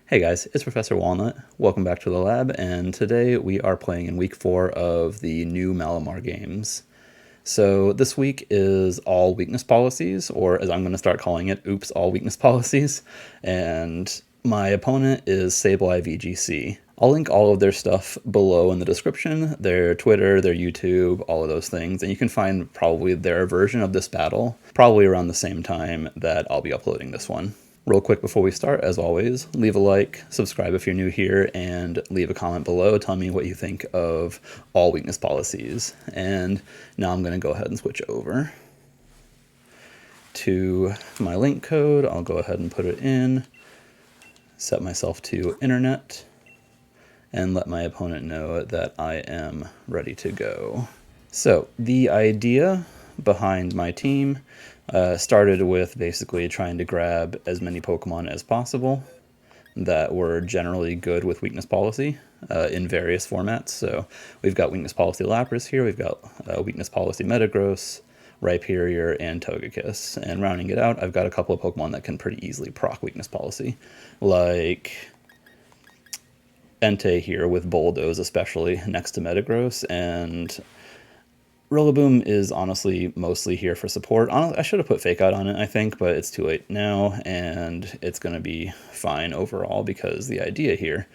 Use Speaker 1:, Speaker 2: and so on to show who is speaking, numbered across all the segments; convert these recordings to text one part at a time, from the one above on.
Speaker 1: Hey guys, it's Professor Walnut. Welcome back to the lab, and today we are playing in week 4 of the new Malamar Games. So this week is all weakness policies, or as I'm going to start calling it, oops, all weakness policies, and my opponent is SableyeVGC. I'll link all of their stuff below in the description, their Twitter, their YouTube, all of those things, and you can find probably their version of this battle, probably around the same time that I'll be uploading this one. Real quick before we start, as always, leave a like, subscribe if you're new here, and leave a comment below. Tell me what you think of all weakness policies. And now I'm going to go ahead and switch over to my link code. I'll go ahead and put it in, set myself to internet, and let my opponent know that I am ready to go. So the idea behind my team started with basically trying to grab as many Pokemon as possible that were generally good with weakness policy in various formats. So we've got weakness policy Lapras here, we've got weakness policy Metagross, Rhyperior, and Togekiss. And rounding it out, I've got a couple of Pokemon that can pretty easily proc weakness policy, like Entei here with Bulldoze, especially next to Metagross, and Rillaboom is honestly mostly here for support. I should have put Fake Out on it, I think, but it's too late now, and it's going to be fine overall because the idea here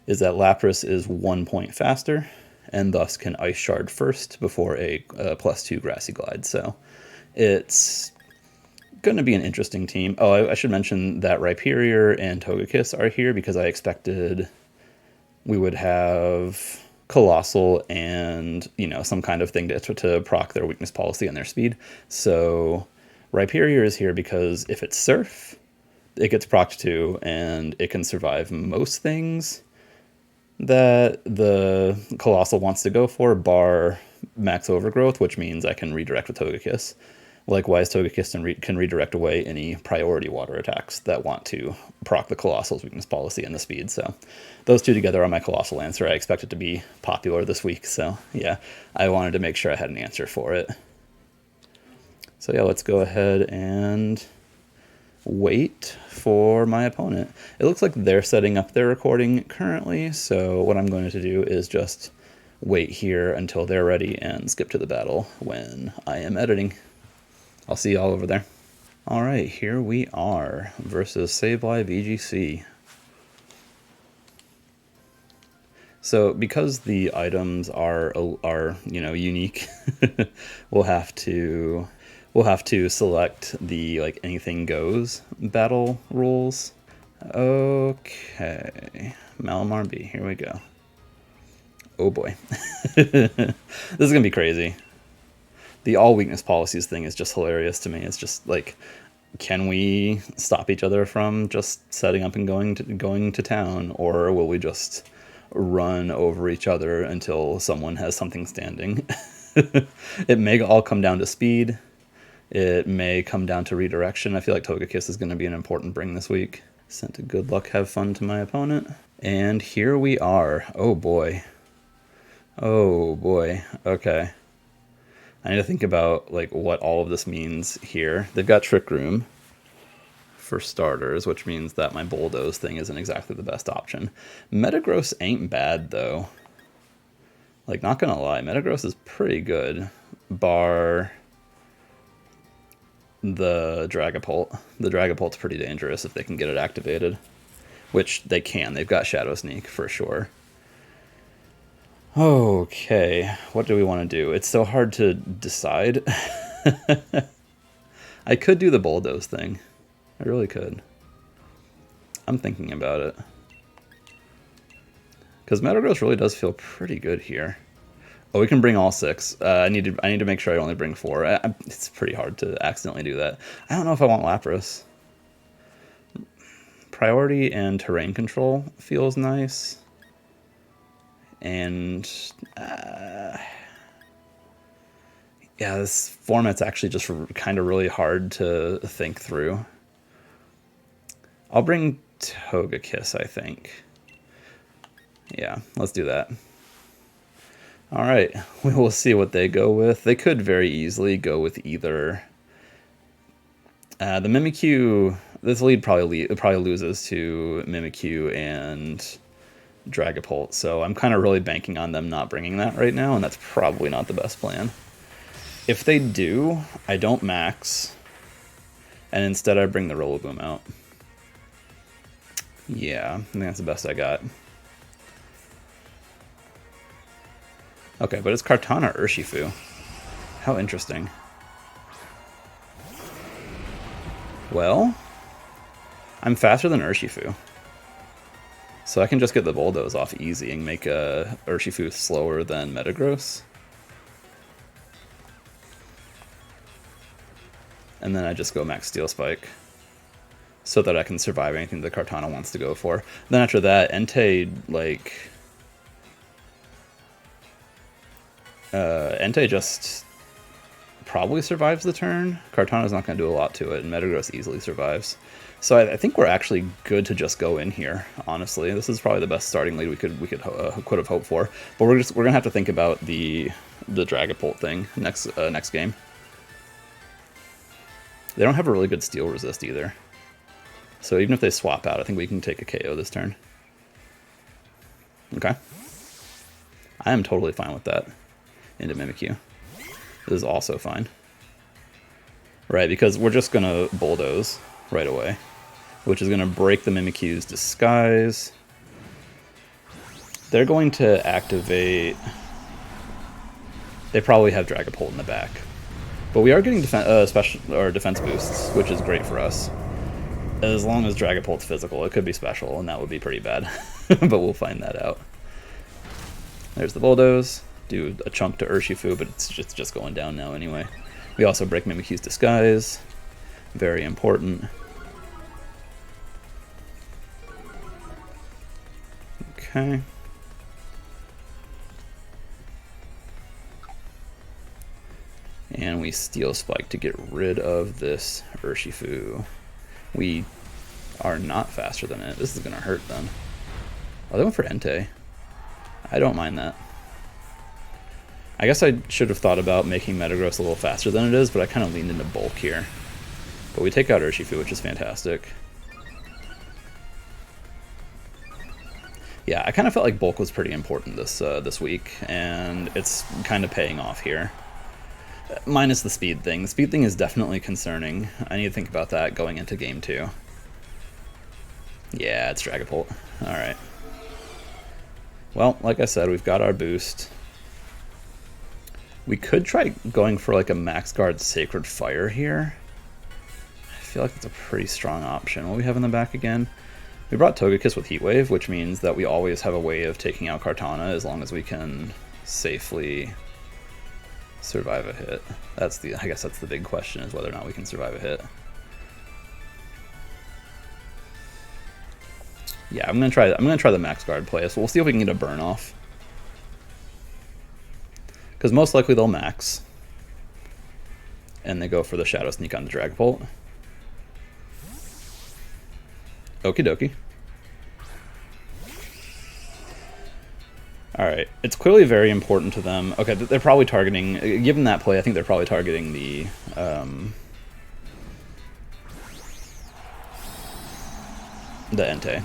Speaker 1: is that Lapras is 1 point faster and thus can Ice Shard first before a +2 Grassy Glide. So it's going to be an interesting team. Oh, I should mention that Rhyperior and Togekiss are here because I expected we would have Colossal and, you know, some kind of thing to proc their weakness policy and their speed. So Rhyperior is here because if it's Surf, it gets procced too, and it can survive most things that the Colossal wants to go for, bar Max Overgrowth, which means I can redirect with Togekiss. Likewise, Togekiss can redirect away any priority water attacks that want to proc the Colossal's weakness policy and the speed. So those two together are my Colossal answer. I expect it to be popular this week. So yeah, I wanted to make sure I had an answer for it. So yeah, let's go ahead and wait for my opponent. It looks like they're setting up their recording currently. So what I'm going to do is just wait here until they're ready and skip to the battle when I am editing. I'll see y'all over there. Alright, here we are versus SableyeVGC. So because the items are you know, unique, we'll have to select the like anything goes battle rules. Okay, Malamar B, here we go. Oh boy. This is gonna be crazy. The all weakness policies thing is just hilarious to me. It's just like, can we stop each other from just setting up and going to town, or will we just run over each other until someone has something standing? It may all come down to speed. It may come down to redirection. I feel like Togekiss is going to be an important bring this week. Sent a good luck, have fun to my opponent. And here we are. Oh boy. Oh boy. Okay. I need to think about like what all of this means here. They've got Trick Room for starters, which means that my Bulldoze thing isn't exactly the best option. Metagross ain't bad though. Like, not gonna lie, Metagross is pretty good, bar the Dragapult. The Dragapult's pretty dangerous if they can get it activated, which they can. They've got Shadow Sneak for sure. Okay, what do we want to do? It's so hard to decide. I could do the Bulldoze thing. I really could. I'm thinking about it. Because Metagross really does feel pretty good here. Oh, we can bring all 6. I need to make sure I only bring 4. It's pretty hard to accidentally do that. I don't know if I want Lapras. Priority and terrain control feels nice. And yeah, this format's actually just kind of really hard to think through. I'll bring Togekiss, I think. Yeah, let's do that. All right, we will see what they go with. They could very easily go with either the Mimikyu this lead probably loses to Mimikyu and Dragapult, so I'm kind of really banking on them not bringing that right now, and that's probably not the best plan. If they do, I don't max, and instead I bring the Rillaboom out. Yeah, I think that's the best I got. Okay, but it's Kartana Urshifu. How interesting. Well, I'm faster than Urshifu. So I can just get the Bulldoze off easy and make Urshifu slower than Metagross. And then I just go max Steel Spike so that I can survive anything that Kartana wants to go for. Then after that, Entei, like... Entei just probably survives the turn. Kartana's not going to do a lot to it, and Metagross easily survives. So I think we're actually good to just go in here, honestly. This is probably the best starting lead we could have hoped for. But we're going to have to think about the Dragapult thing next game. They don't have a really good Steel Resist either. So even if they swap out, I think we can take a KO this turn. Okay. I am totally fine with that. Into Mimikyu. This is also fine. Right, because we're just going to Bulldoze right away, which is going to break the Mimikyu's disguise. They're going to activate... They probably have Dragapult in the back. But we are getting defense boosts, which is great for us. As long as Dragapult's physical, it could be special, and that would be pretty bad. But we'll find that out. There's the Bulldoze. Do a chunk to Urshifu, but it's just going down now anyway. We also break Mimikyu's disguise. Very important. Okay. And we Steel Spike to get rid of this Urshifu. We are not faster than it. This is going to hurt then. Oh, they went for Entei. I don't mind that. I guess I should have thought about making Metagross a little faster than it is, but I kind of leaned into bulk here. But we take out Urshifu, which is fantastic. Yeah, I kind of felt like bulk was pretty important this week, and it's kind of paying off here. Minus the speed thing. The speed thing is definitely concerning. I need to think about that going into game 2. Yeah, it's Dragapult. Alright. Well, like I said, we've got our boost. We could try going for like a Max Guard Sacred Fire here. I feel like it's a pretty strong option. What do we have in the back again? We brought Togekiss with Heat Wave, which means that we always have a way of taking out Kartana as long as we can safely survive a hit. I guess that's the big question, is whether or not we can survive a hit. Yeah, I'm gonna try the Max Guard play, so we'll see if we can get a burn off. Because most likely they'll max. And they go for the Shadow Sneak on the Dragapult. Okie dokie. Alright, it's clearly very important to them. Okay, they're probably targeting, given that play, I think they're probably targeting the Entei.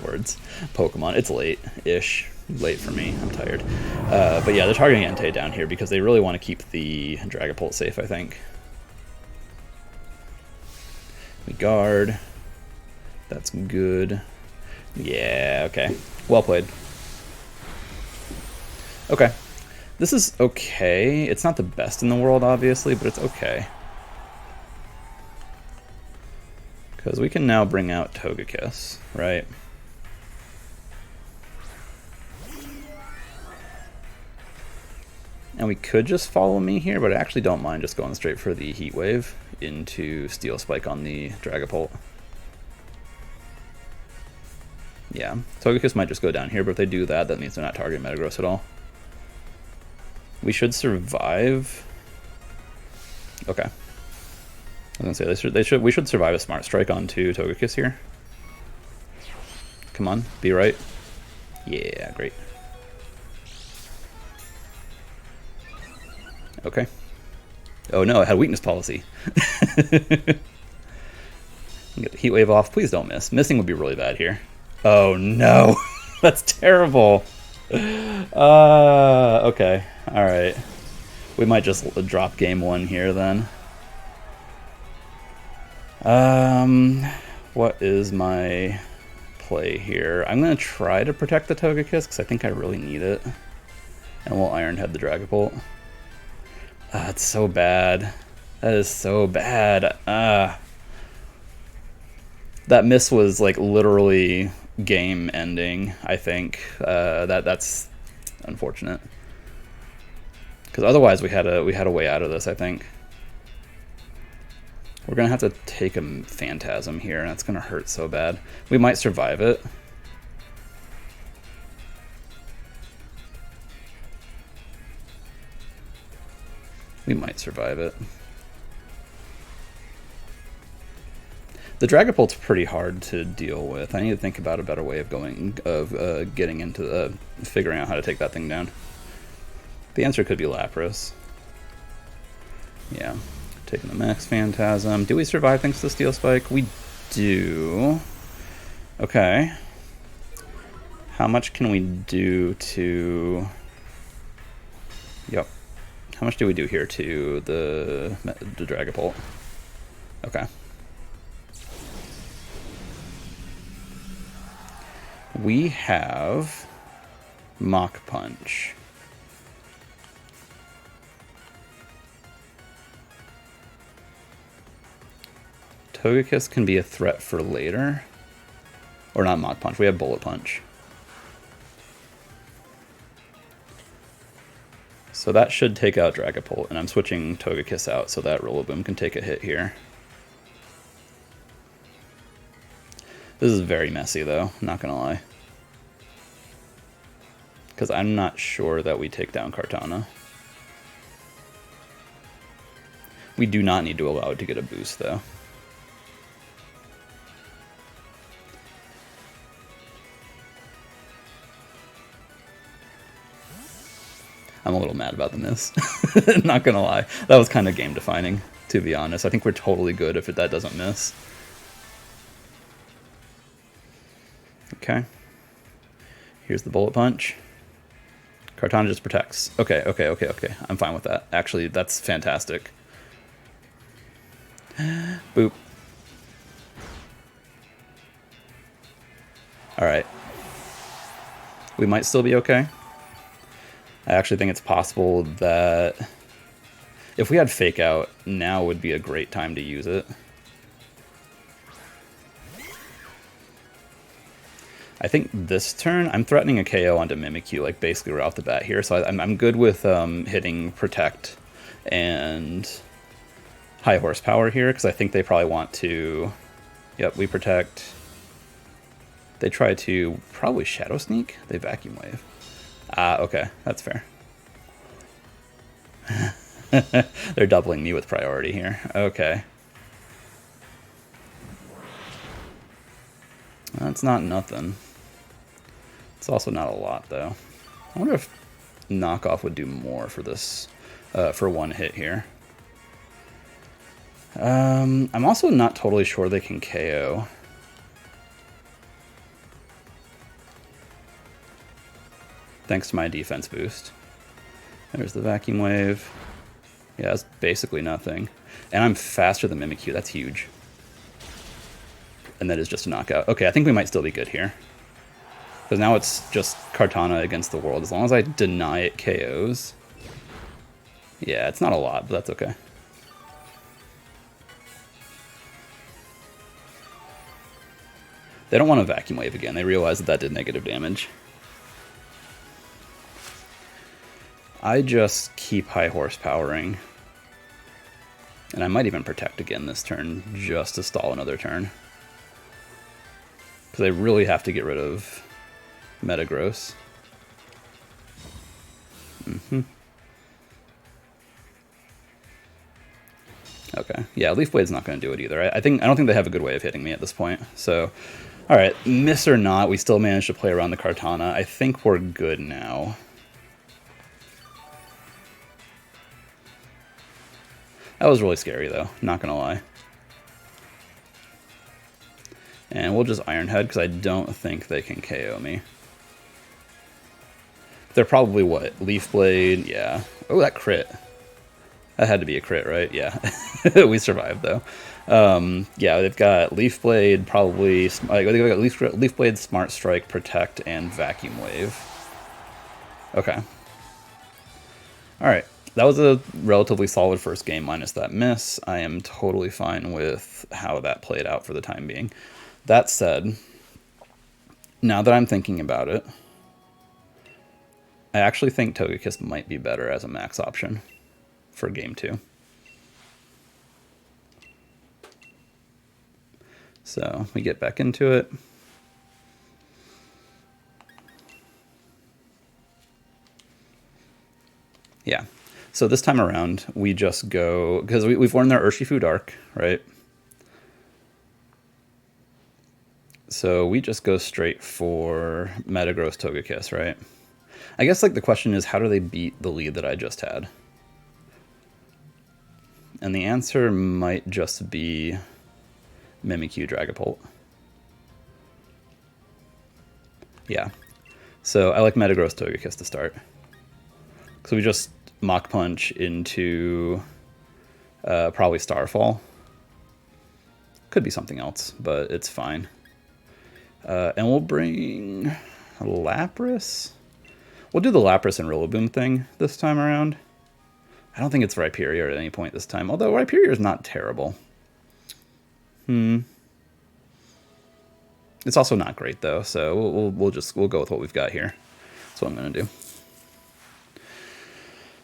Speaker 1: Words. Pokemon. It's late-ish. Late for me. I'm tired. But yeah, they're targeting Entei down here because they really want to keep the Dragapult safe, I think. We guard. That's good. Yeah, okay. Well played. Okay. This is okay. It's not the best in the world, obviously, but it's okay. Because we can now bring out Togekiss, right? And we could just follow me here, but I actually don't mind just going straight for the Heat Wave into Steel Spike on the Dragapult. Yeah, Togekiss might just go down here, but if they do that, that means they're not targeting Metagross at all. We should survive. Okay. I was gonna say we should survive a Smart Strike onto Togekiss here. Come on, be right. Yeah, great. Okay. Oh no, I had weakness policy. Get the heat wave off. Please don't miss. Missing would be really bad here. Oh no, that's terrible. Okay, all right. We might just drop game one here then. What is my play here? I'm gonna try to protect the Togekiss because I think I really need it, and we'll Iron Head the Dragapult. It's so bad. That is so bad. That miss was like literally game ending. I think that's unfortunate because otherwise we had a way out of this. I think we're gonna have to take a Phantasm here, and that's gonna hurt so bad. We might survive it. We might survive it. The Dragapult's pretty hard to deal with. I need to think about a better way of getting into figuring out how to take that thing down. The answer could be Lapras. Yeah, taking the Max Phantasm. Do we survive thanks to Steel Spike? We do. Okay. How much can we do to... Yep. How much do we do here to the Dragapult? Okay. We have Mach Punch. Togekiss can be a threat for later. Or not Mach Punch, we have Bullet Punch. So that should take out Dragapult, and I'm switching Togekiss out so that Rillaboom can take a hit here. This is very messy though, not gonna lie. Because I'm not sure that we take down Kartana. We do not need to allow it to get a boost though. I'm a little mad about the miss. Not gonna lie. That was kind of game defining, to be honest. I think we're totally good if that doesn't miss. Okay. Here's the Bullet Punch. Kartana just protects. Okay. I'm fine with that. Actually, that's fantastic. Boop. Alright. We might still be okay. I actually think it's possible that if we had Fake Out, now would be a great time to use it. I think this turn, I'm threatening a KO onto Mimikyu, like basically right off the bat here. So I'm good with hitting Protect and High Horsepower here, because I think they probably want to... Yep, we Protect. They try to probably Shadow Sneak. They Vacuum Wave. Okay, that's fair. They're doubling me with priority here. Okay. That's not nothing. It's also not a lot, though. I wonder if Knockoff would do more for this, for one hit here. I'm also not totally sure they can KO. Thanks to my defense boost. There's the Vacuum Wave. Yeah, that's basically nothing. And I'm faster than Mimikyu, that's huge. And that is just a knockout. Okay, I think we might still be good here. Because now it's just Kartana against the world. As long as I deny it KOs. Yeah, it's not a lot, but that's okay. They don't want to Vacuum Wave again. They realize that did negative damage. I just keep High Horsepowering. And I might even Protect again this turn, just to stall another turn. Because I really have to get rid of Metagross. Okay, yeah, Leaf Blade's not going to do it either. I don't think they have a good way of hitting me at this point. So, all right, miss or not, we still managed to play around the Kartana. I think we're good now. That was really scary, though, not gonna lie. And we'll just Iron Head, because I don't think they can KO me. They're probably, what, Leaf Blade? Yeah. Oh, that crit. That had to be a crit, right? Yeah. We survived, though. Yeah, they've got Leaf Blade, probably... they've got Leaf Blade, Smart Strike, Protect, and Vacuum Wave. Okay. Alright. That was a relatively solid first game, minus that miss. I am totally fine with how that played out for the time being. That said, now that I'm thinking about it, I actually think Togekiss might be better as a max option for game 2. So we get back into it. Yeah. So this time around, we just go, because we've learned their Urshifu-Dark, right? So we just go straight for Metagross Togekiss, right? I guess like the question is, how do they beat the lead that I just had? And the answer might just be Mimikyu Dragapult. Yeah. So I like Metagross Togekiss to start. So we just Mach Punch into probably Starfall. Could be something else, but it's fine. And we'll bring Lapras. We'll do the Lapras and Rillaboom thing this time around. I don't think it's Rhyperior at any point this time, although Rhyperior is not terrible. It's also not great though, so we'll go with what we've got here. That's what I'm gonna do.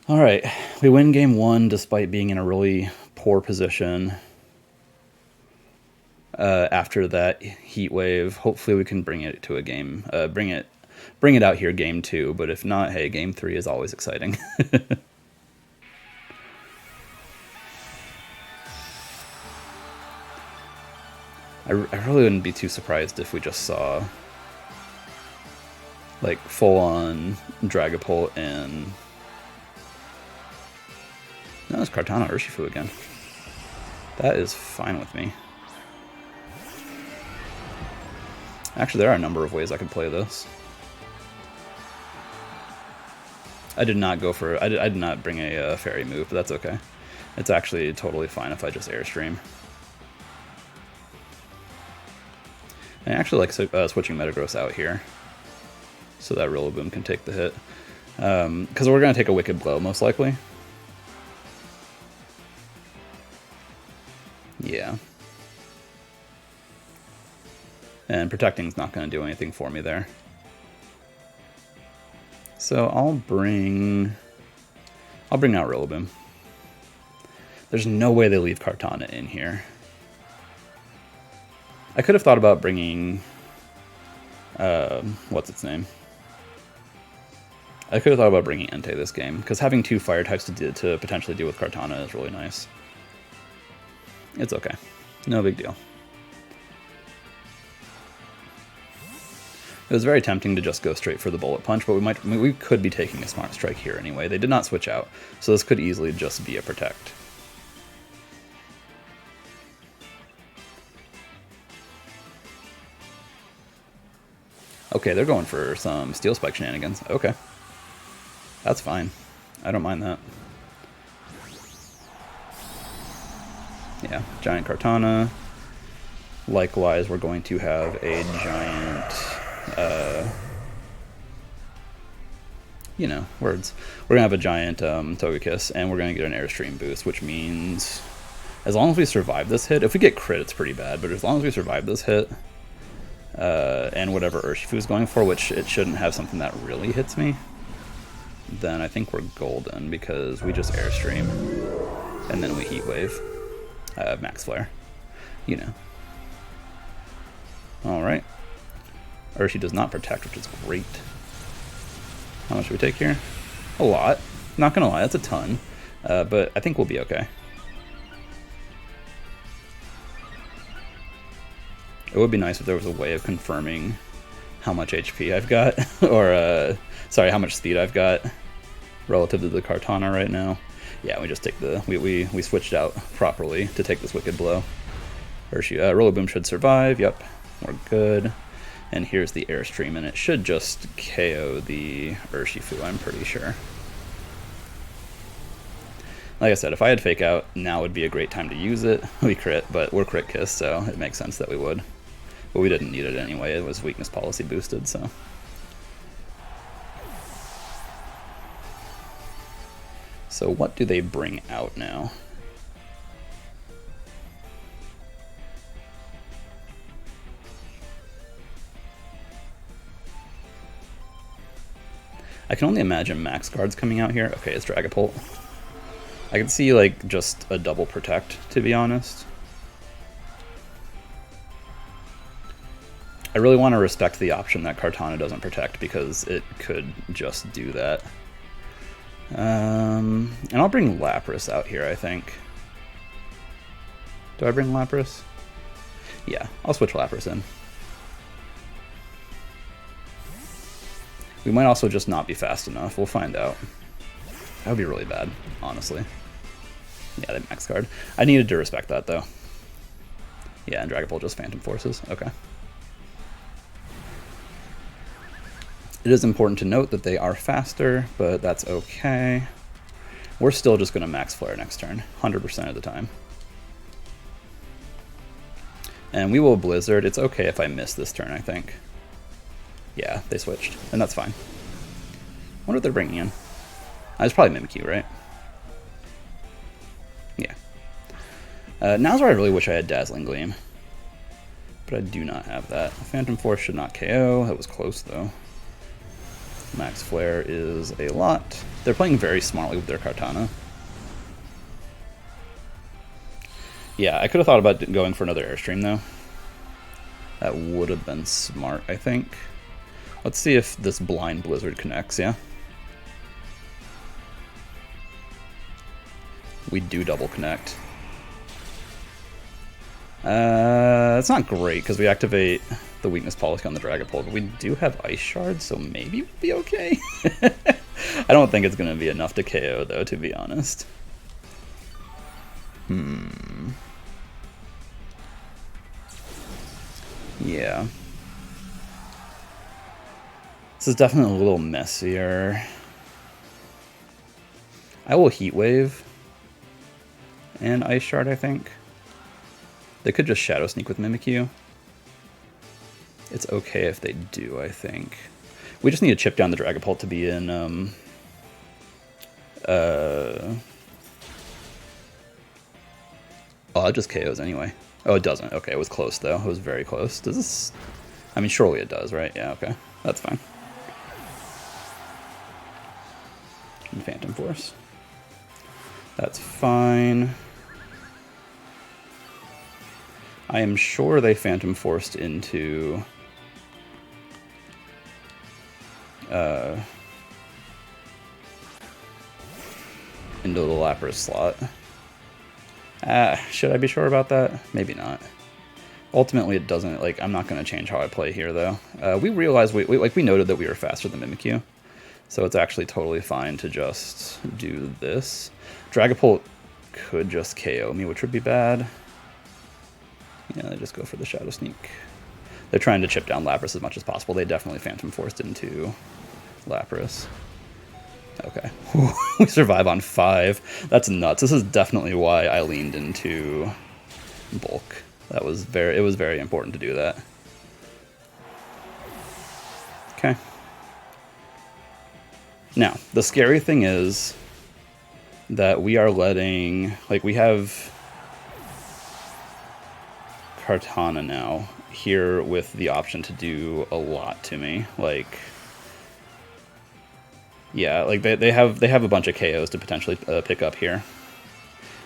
Speaker 1: All right, we win game 1 despite being in a really poor position. After that heat wave, hopefully we can bring it to a game. Bring it out here game 2. But if not, hey, game 3 is always exciting. I really wouldn't be too surprised if we just saw like full-on Dragapult and no, it's Kartana Urshifu again. That is fine with me. Actually, there are a number of ways I could play this. I did not go for... I did not bring a fairy move, but that's okay. It's actually totally fine if I just Airstream. I actually like switching Metagross out here, so that Rillaboom can take the hit. Because we're going to take a Wicked Blow, most likely. Yeah. And Protecting's not going to do anything for me there. So I'll bring out Rillaboom. There's no way they leave Kartana in here. I could have thought about bringing... what's its name? I could have thought about bringing Entei this game, because having 2 fire types to potentially deal with Kartana is really nice. It's okay. No big deal. It was very tempting to just go straight for the Bullet Punch, but we could be taking a Smart Strike here anyway. They did not switch out, so this could easily just be a Protect. Okay, they're going for some Steel Spike shenanigans. Okay. That's fine. I don't mind that. Yeah, Giant Kartana. Likewise, we're going to have a giant... you know, words. We're going to have a giant Togekiss, and we're going to get an Airstream boost, which means as long as we survive this hit, if we get crit, it's pretty bad, but as long as we survive this hit, and whatever Urshifu is going for, which it shouldn't have something that really hits me, then I think we're golden, because we just Airstream, and then we Heat Wave. Max Flare. You know. Alright. Urshi does not Protect, which is great. How much do we take here? A lot. Not gonna lie, that's a ton. But I think we'll be okay. It would be nice if there was a way of confirming how much HP I've got, or, sorry, how much speed I've got relative to the Kartana right now. Yeah, we just take the... We switched out properly to take this Wicked Blow. Rillaboom should survive, yep. We're good. And here's the Airstream, and it should just KO the Urshifu, I'm pretty sure. Like I said, if I had Fake Out, now would be a great time to use it. We crit, but we're crit kiss, so it makes sense that we would. But we didn't need it anyway, it was weakness policy boosted, so. So what do they bring out now? I can only imagine max guards coming out here. Okay, it's Dragapult. I can see like just a double protect, to be honest. I really want to respect the option that Kartana doesn't protect because it could just do that. And I'll bring Lapras out here, I think. Do I bring Lapras? Yeah, I'll switch Lapras in. We might also just not be fast enough. We'll find out. That would be really bad, honestly. Yeah, they max card. I needed to respect that, though. Yeah, and Dragapult just Phantom Forces. Okay. It is important to note that they are faster, but that's okay. We're still just going to max Flare next turn, 100% of the time. And we will Blizzard. It's okay if I miss this turn, I think. Yeah, they switched, and that's fine. I wonder what they're bringing in. It's probably Mimikyu, right? Yeah. Now's where I really wish I had Dazzling Gleam. But I do not have that. Phantom Force should not KO. That was close, though. Max Flare is a lot. They're playing very smartly with their Kartana. Yeah, I could have thought about going for another Airstream, though. That would have been smart, I think. Let's see if this Blind Blizzard connects, yeah? We do double connect. It's not great, because we activate the weakness policy on the Dragapult, but we do have Ice Shards, so maybe we'll be okay. I don't think it's going to be enough to KO, though, to be honest. Yeah. This is definitely a little messier. I will Heat Wave and Ice Shard, I think. They could just Shadow Sneak with Mimikyu. It's okay if they do, I think. We just need to chip down the Dragapult to be in... Oh, it just KOs anyway. Oh, it doesn't. Okay, it was close, though. It was very close. Does this... I mean, surely it does, right? Yeah, okay. That's fine. And Phantom Force. That's fine. I am sure they Phantom Forced into... into the Lapras slot. Should I be sure about that? Maybe not. Ultimately, it doesn't, like, I'm not going to change how I play here, though. We realized, we noted that we were faster than Mimikyu, so it's actually totally fine to just do this. Dragapult could just KO me, which would be bad. Yeah, they just go for the Shadow Sneak. They're trying to chip down Lapras as much as possible. They definitely Phantom Forced into Lapras. Okay. We survive on 5. That's nuts. This is definitely why I leaned into Bulk. It was very important to do that. Okay. Now, the scary thing is that we are letting, like, we have Kartana now here with the option to do a lot to me. Like, yeah, like they have a bunch of KOs to potentially pick up here.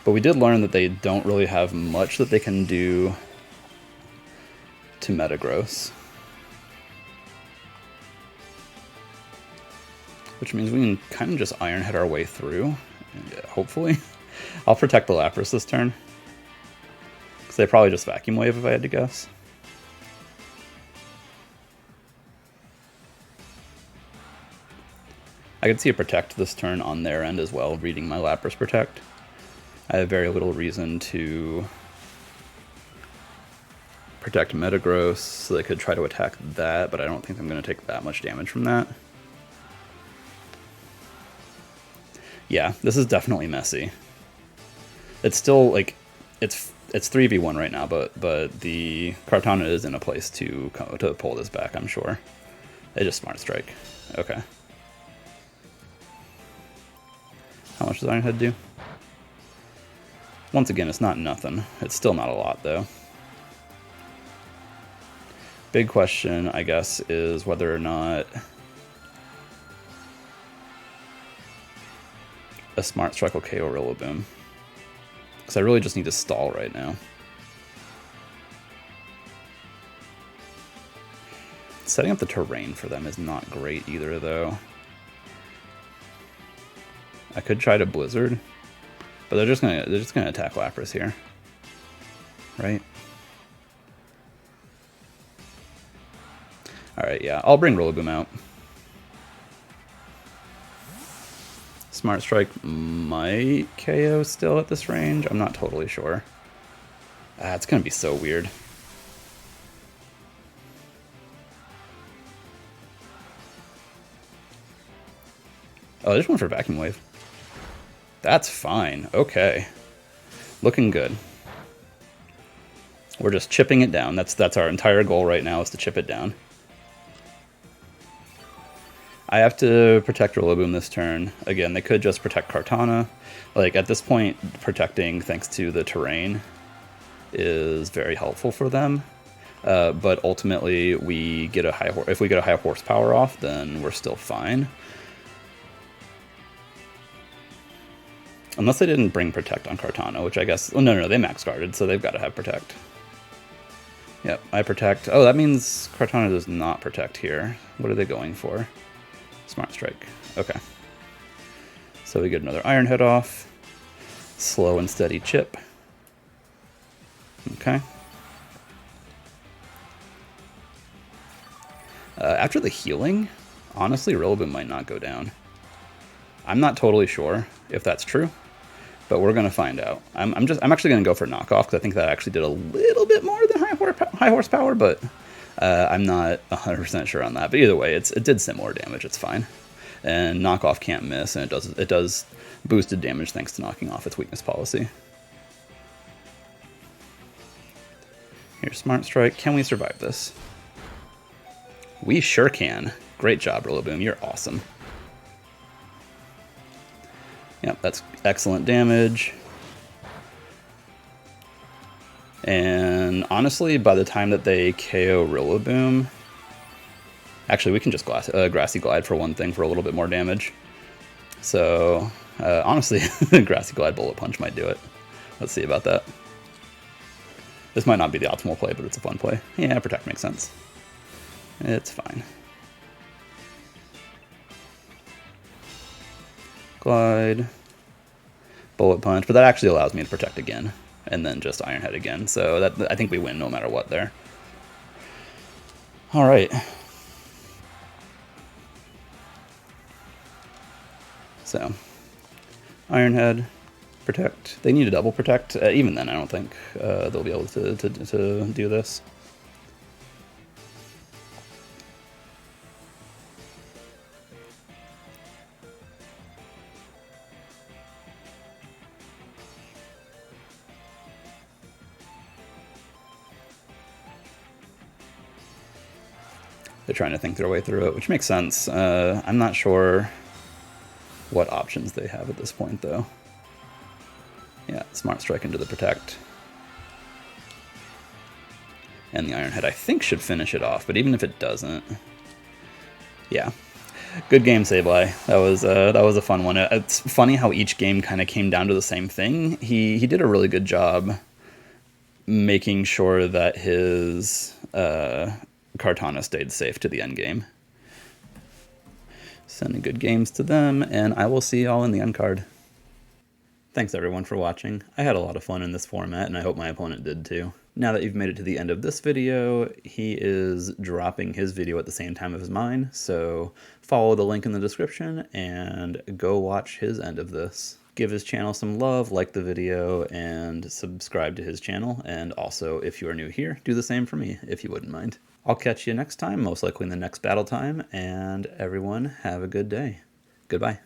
Speaker 1: But we did learn that they don't really have much that they can do to Metagross. Which means we can kind of just Iron Head our way through, hopefully. I'll protect the Lapras this turn. Because they probably just Vacuum Wave if I had to guess. I could see a Protect this turn on their end as well, reading my Lapras Protect. I have very little reason to protect Metagross, so they could try to attack that, but I don't think I'm going to take that much damage from that. Yeah, this is definitely messy. It's still, like, it's 3v1 right now, but the Kartana is in a place to pull this back, I'm sure. They just Smart Strike. Okay. How much does Iron Head do? Once again, it's not nothing. It's still not a lot, though. Big question, I guess, is whether or not a Smart Strike will KO Rillaboom. Because I really just need to stall right now. Setting up the terrain for them is not great either, though. I could try to Blizzard, but they're just gonna attack Lapras here, right? All right, yeah, I'll bring Rillaboom out. Smart Strike might KO still at this range. I'm not totally sure. It's gonna be so weird. Oh, there's one for Vacuum Wave. That's fine. Okay. Looking good. We're just chipping it down. That's our entire goal right now, is to chip it down. I have to protect Rillaboom this turn. Again, they could just protect Kartana. Like, at this point, protecting thanks to the terrain is very helpful for them. But ultimately, if we get a high horsepower off, then we're still fine. Unless they didn't bring Protect on Kartana, which I guess... Oh, no, they max guarded, so they've got to have Protect. Yep, I Protect. Oh, that means Kartana does not Protect here. What are they going for? Smart Strike. Okay. So we get another Iron Head off. Slow and steady chip. Okay. After the healing, honestly, Rillaboom might not go down. I'm not totally sure if that's true, but we're gonna find out. I'm actually gonna go for knockoff because I think that actually did a little bit more than high horsepower, but I'm not 100% sure on that. But either way, it did similar damage. It's fine, and knockoff can't miss, and it does boosted damage thanks to knocking off its weakness policy. Here's Smart Strike. Can we survive this? We sure can. Great job, Rillaboom. You're awesome. Yep, that's excellent damage. And honestly, by the time that they KO Rillaboom... Actually, we can just Grassy Glide for one thing for a little bit more damage. So, honestly, Grassy Glide Bullet Punch might do it. Let's see about that. This might not be the optimal play, but it's a fun play. Yeah, Protect makes sense. It's fine. Glide, Bullet Punch, but that actually allows me to Protect again, and then just Iron Head again. So I think we win no matter what there. All right. So, Iron Head, Protect. They need a double Protect. Even then, I don't think they'll be able to do this. They're trying to think their way through it, which makes sense. I'm not sure what options they have at this point, though. Yeah, Smart Strike into the Protect. And the Iron Head, I think, should finish it off, but even if it doesn't... Yeah. Good game, Sableye. That was a fun one. It's funny how each game kind of came down to the same thing. He did a really good job making sure that his Kartana stayed safe to the end game. Sending good games to them, and I will see y'all in the end card. Thanks everyone for watching. I had a lot of fun in this format, and I hope my opponent did too. Now that you've made it to the end of this video, he is dropping his video at the same time as mine, so follow the link in the description and go watch his end of this. give his channel some love, like the video, and subscribe to his channel. And also, if you are new here, do the same for me, if you wouldn't mind. I'll catch you next time, most likely in the next battle time, and everyone have a good day. Goodbye.